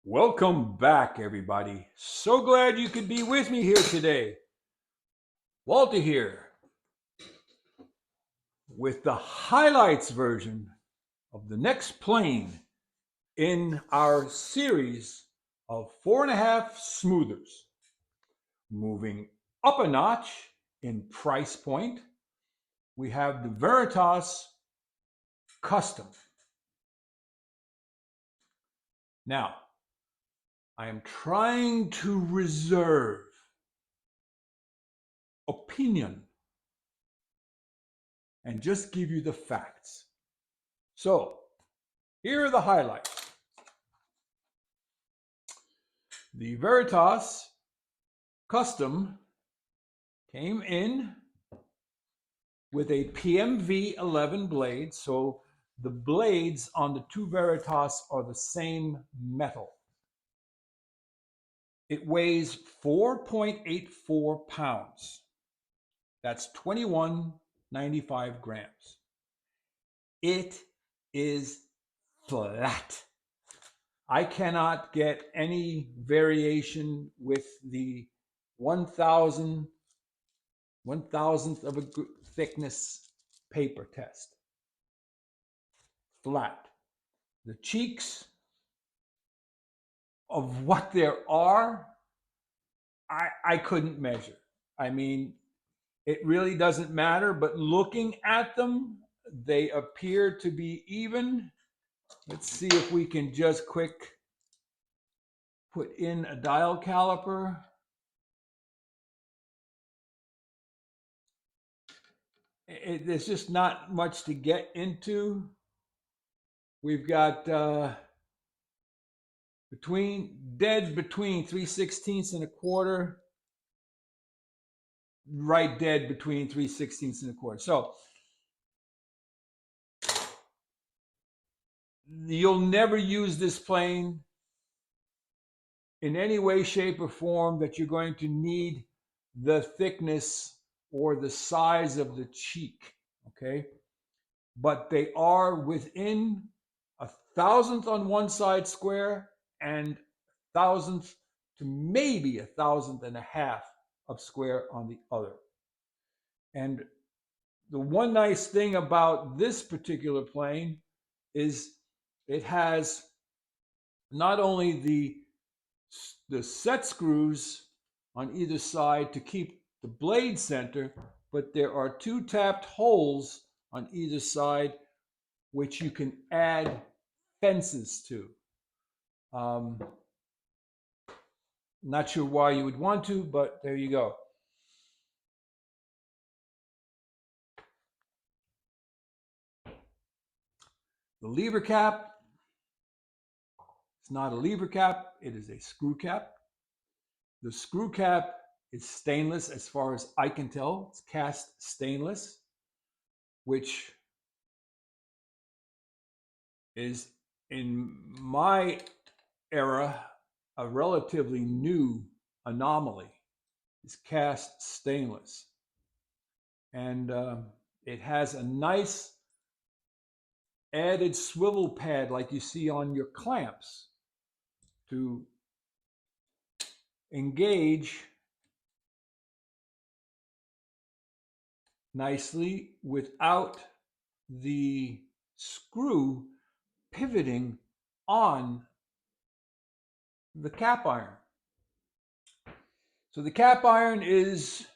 Welcome back, everybody. So glad you could be with me here today. Walter here with the highlights version of the next plane in our series of 4.5 smoothers. Moving up a notch in price point, we have the Veritas Custom. Now, I am trying to reserve opinion and just give you the facts. So, here are the highlights. The Veritas Custom came in with a PMV 11 blade, so the blades on the two Veritas are the same metal. It weighs 4.84 pounds. That's 2195 grams. It is flat. I cannot get any variation with the 1,000th of a thickness paper test. Flat. The cheeks of what there are, I couldn't measure. I mean, it really doesn't matter, but looking at them, they appear to be even. Let's see if we can just quick put in a dial caliper. There's just not much to get into. We've got between 3/16 and a quarter, right dead between 3/16 and a quarter. So you'll never use this plane in any way, shape, or form that you're going to need the thickness or the size of the cheek, okay? But they are within 1,000th on one side square and 1,000th to maybe 1,000th and a half of square on the other. And the one nice thing about this particular plane is it has not only the set screws on either side to keep the blade center, but there are two tapped holes on either side which you can add fences to. Not sure why you would want to, but there you go. The lever cap, it's not a lever cap, it is a screw cap. The screw cap is stainless as far as I can tell. It's cast stainless, which is, in my era, a relatively new anomaly. It's cast stainless. And it has a nice added swivel pad like you see on your clamps to engage nicely without the screw pivoting on the cap iron. So the cap iron is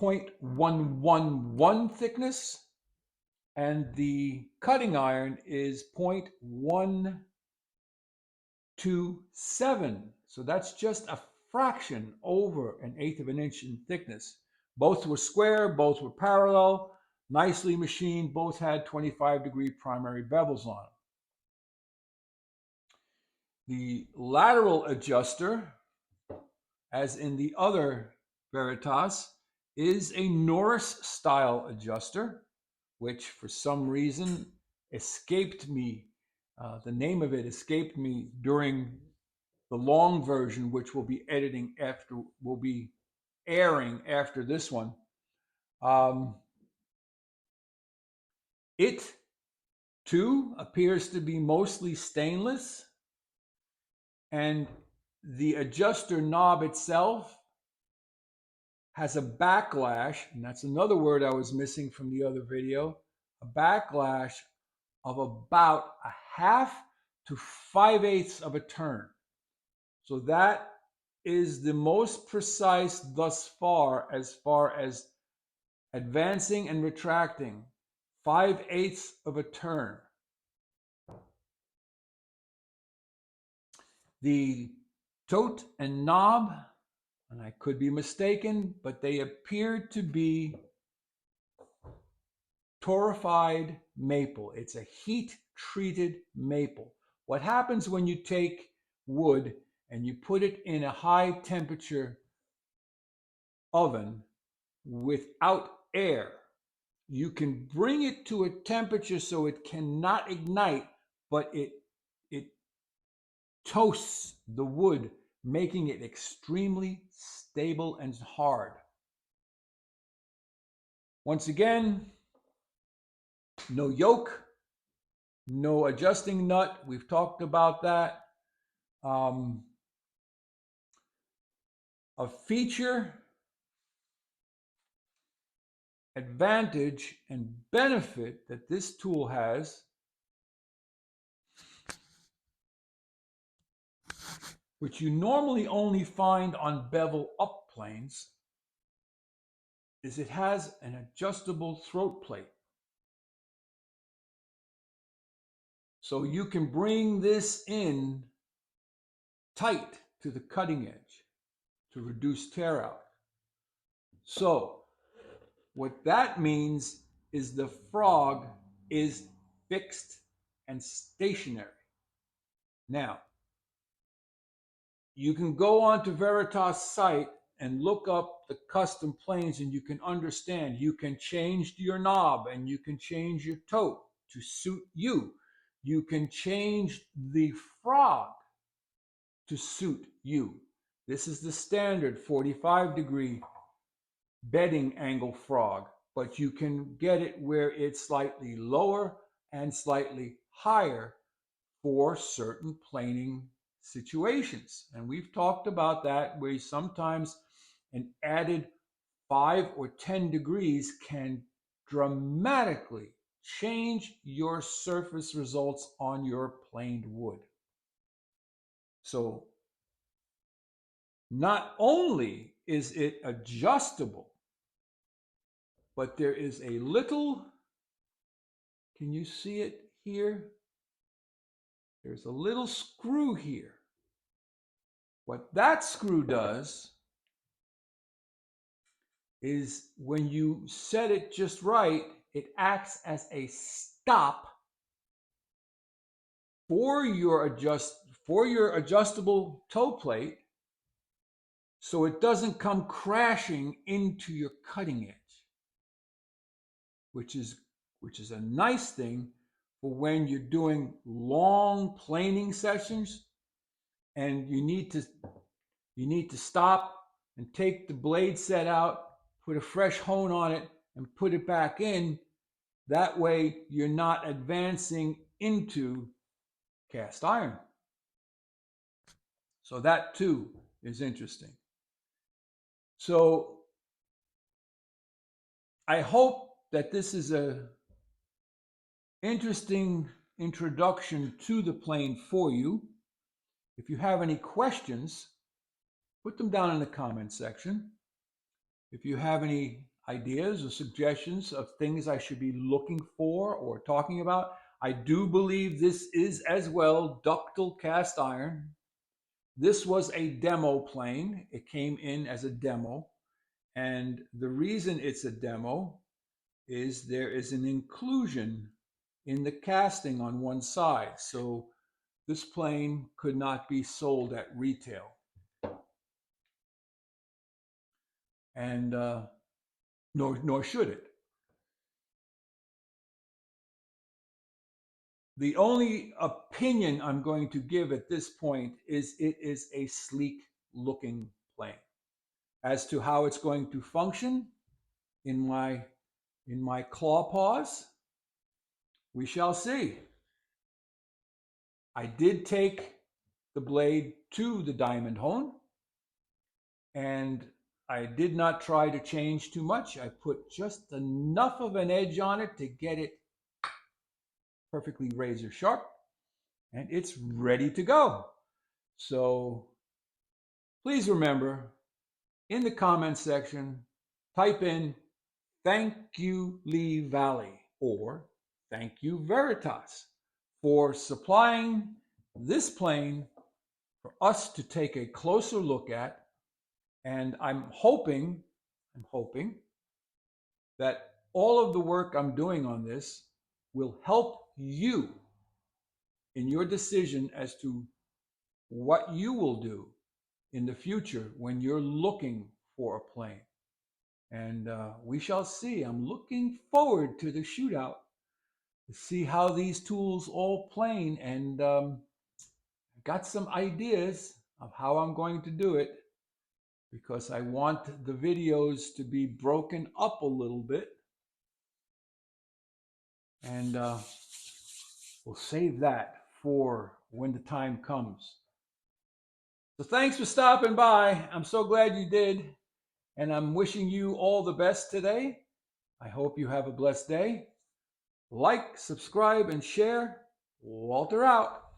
0.111 thickness and the cutting iron is 0.127. So that's just a fraction over 1/8 of an inch in thickness. Both were square, both were parallel, nicely machined, both had 25-degree primary bevels on them. The lateral adjuster, as in the other Veritas, is a Norris style adjuster, which for some reason escaped me. The name of it escaped me during the long version, which will be airing after this one. It too appears to be mostly stainless. And the adjuster knob itself has a backlash, and that's another word I was missing from the other video, a backlash of about a half to 5/8 of a turn. So that is the most precise thus far as advancing and retracting. 5/8 of a turn. The tote and knob, and I could be mistaken, but they appear to be torrefied maple. It's a heat treated maple. What happens when you take wood and you put it in a high temperature oven without air? You can bring it to a temperature so it cannot ignite, but it toasts the wood, making it extremely stable and hard. Once again, no yoke, no adjusting nut. We've talked about that. A feature, advantage, and benefit that this tool has, which you normally only find on bevel up planes, is it has an adjustable throat plate. So you can bring this in tight to the cutting edge to reduce tear out. So what that means is the frog is fixed and stationary. Now, you can go onto Veritas site and look up the custom planes and you can understand. You can change your knob and you can change your tote to suit you. You can change the frog to suit you. This is the standard 45-degree bedding angle frog, but you can get it where it's slightly lower and slightly higher for certain planing situations. And we've talked about that, where sometimes an added 5 or 10 degrees can dramatically change your surface results on your planed wood. So not only is it adjustable, but there is a little, can you see it here? There's a little screw here. What that screw does is when you set it just right, it acts as a stop for your adjustable toe plate, so it doesn't come crashing into your cutting edge, which is a nice thing for when you're doing long planing sessions and you need to stop and take the blade set out, put a fresh hone on it, and put it back in. That way you're not advancing into cast iron. So that too is interesting. So I hope that this is a interesting introduction to the plane for you. If you have any questions, put them down in the comment section. If you have any ideas or suggestions of things I should be looking for or talking about, I do believe this is as well ductile cast iron. This was a demo plane. It came in as a demo. And the reason it's a demo is there is an inclusion in the casting on one side. So this plane could not be sold at retail. And nor should it. The only opinion I'm going to give at this point is it is a sleek looking plane. As to how it's going to function in my claw paws, we shall see. I did take the blade to the diamond hone, and I did not try to change too much. I put just enough of an edge on it to get it perfectly razor sharp, and it's ready to go. So please remember, in the comments section, type in "Thank you, Lee Valley," or "Thank you, Veritas," for supplying this plane for us to take a closer look at. And I'm hoping that all of the work I'm doing on this will help you in your decision as to what you will do in the future when you're looking for a plane. And we shall see. I'm looking forward to the shootout to see how these tools all plane, and got some ideas of how I'm going to do it, because I want the videos to be broken up a little bit, and we'll save that for when the time comes. So thanks for stopping by. I'm so glad you did, and I'm wishing you all the best today. I hope you have a blessed day. Like, subscribe, and share. Walter out.